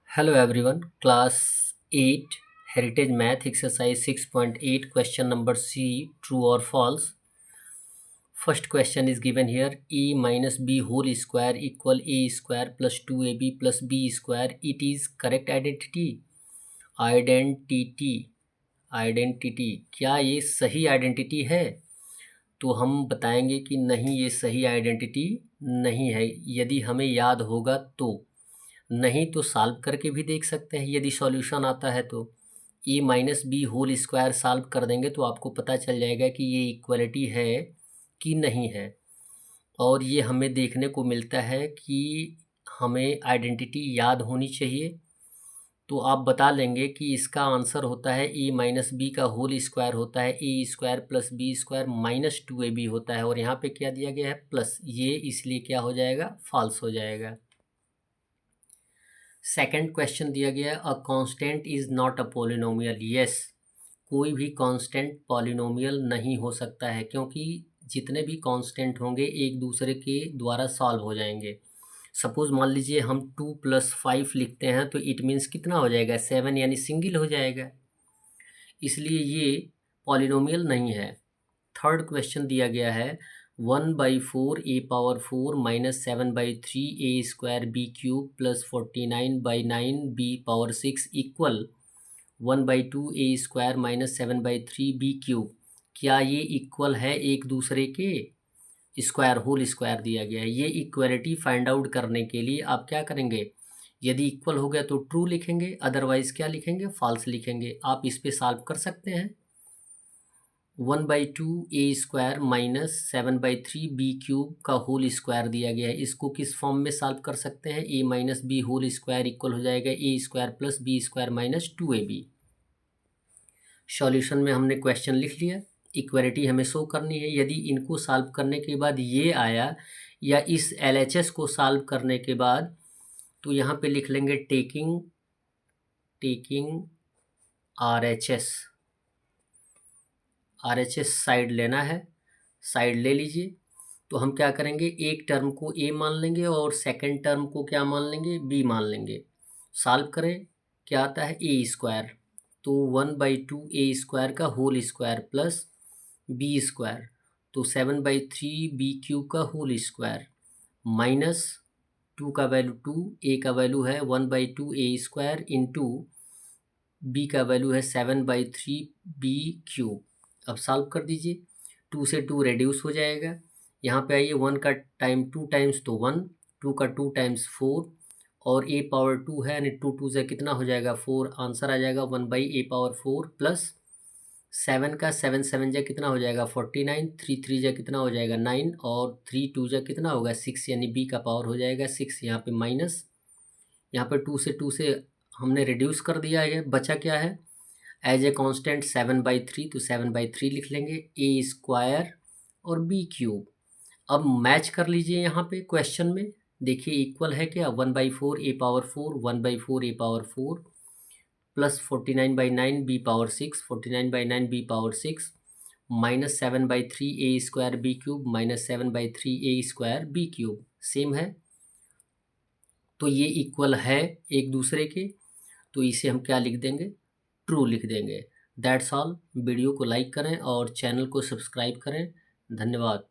Hello everyone, class 8 Heritage Math exercise 6.8 question number C, true or false. First question is given here, a minus b whole square equal a square plus 2ab plus b square. It is correct identity. Identity क्या ये सही identity है? तो हम बताएंगे कि नहीं, ये सही आइडेंटिटी नहीं है। यदि हमें याद होगा तो, नहीं तो सॉल्व करके भी देख सकते हैं। यदि सॉल्यूशन आता है तो A minus B whole square solve कर देंगे तो आपको पता चल जाएगा कि ये इक्वलिटी है कि नहीं है। और ये हमें देखने को मिलता है कि हमें आइडेंटिटी याद होनी चाहिए। तो आप बता लेंगे कि इसका आंसर होता है ए माइनस बी का होल स्क्वायर होता है A square plus B square minus 2ab होता है। और यहाँ पे क्या दिया गया है? प्लस। ये इसलिए क्या हो जाएगा? फॉल्स हो जाएगा। सेकंड क्वेश्चन दिया गया, a constant is not a polynomial. Yes, कोई भी कांस्टेंट पॉलिनोमियल नहीं हो सकता है, क्योंकि जितने भी कांस्टेंट होंगे एक दूसरे के द्वारा सॉल्व हो जाएंगे। सपोज मान लीजिए हम 2 + 5 लिखते हैं तो इट मीन्स कितना हो जाएगा? 7, यानी सिंगल हो जाएगा। इसलिए ये पॉलिनोमियल नहीं है। थर्ड क्वेश्चन दिया गया है, 1/4 a power 4 minus 7/3 a square b cube plus 49/9 b power 6 equal 1/2 a square minus 7/3 b cube. क्या ये इक्वल है एक दूसरे के? स्क्वायर होल स्क्वायर दिया गया है। ये इक्वलिटी फाइंड आउट करने के लिए आप क्या करेंगे? यदि इक्वल हो गया तो ट्रू लिखेंगे, अदरवाइज क्या लिखेंगे? फॉल्स लिखेंगे। आप इस पे सॉल्व कर सकते हैं। 1/2 a square minus 7/3 b cube का होल स्क्वायर दिया गया है। इसको किस फॉर्म में सॉल्व कर सकते हैं? a minus B whole square equal हो जाएगा a square plus B square minus 2ab। Solution में हमने क्वेश्चन लिख लिया, इक्वलिटी हमें शो करनी है। यदि इनको सॉल्व करने के बाद ये आया, या इस LHS को सॉल्व करने के बाद, तो यहाँ पे लिख लेंगे टेकिंग RHS साइड लेना है, साइड ले लीजिए। तो हम क्या करेंगे? एक टर्म को a मान लेंगे और सेकंड टर्म को क्या मान लेंगे? b मान लेंगे। सॉल्व करें, क्या आता है? a square. तो 1/2 a स्क्वायर का whole square plus b square, तो 7/3 b क्यूब का होल स्क्वायर माइनस 2 का वैल्यू 2, a का वैल्यू है 1/2 a स्क्वायर इंटू b का वैल्यू है 7/3 b क्यूब। अब सॉल्व कर दीजिए, 2 से 2 रेड्यूस हो जाएगा। यहाँ पे आइए, 1 का टाइम 2 टाइम्स तो 1, 2 का 2 टाइम्स 4, और a पावर 2 है, यानी 2 2 से कितना हो जाएगा? 4। आंसर आ जाएगा 1/a पावर 4 प्लस 7 का 7 7 जा कितना हो जाएगा? 49, 3 3 जा कितना हो जाएगा? 9, और 3 2 जा कितना होगा? 6, यानी b का पावर हो जाएगा 6। यहाँ पे माइनस, यहाँ पे 2 से हमने रिड्यूस कर दिया है। बचा क्या है? एज ए कांस्टेंट 7/3, तो 7/3 लिख लेंगे, a स्क्वायर और b क्यूब। अब मैच कर लीजिए यहाँ पे क्वेश्चन में, देखिए इक्वल है क्या? 1/4 a power 4, 1/4 a power 4 plus 49/9 b power 6, 49/9 b power 6 minus 7/3 a square b cube minus 7/3 a square b cube. Same है, तो ये इक्वल है एक दूसरे के। तो इसे हम क्या लिख देंगे? ट्रू लिख देंगे। That's all. वीडियो को लाइक करें और चैनल को सब्सक्राइब करें। धन्यवाद।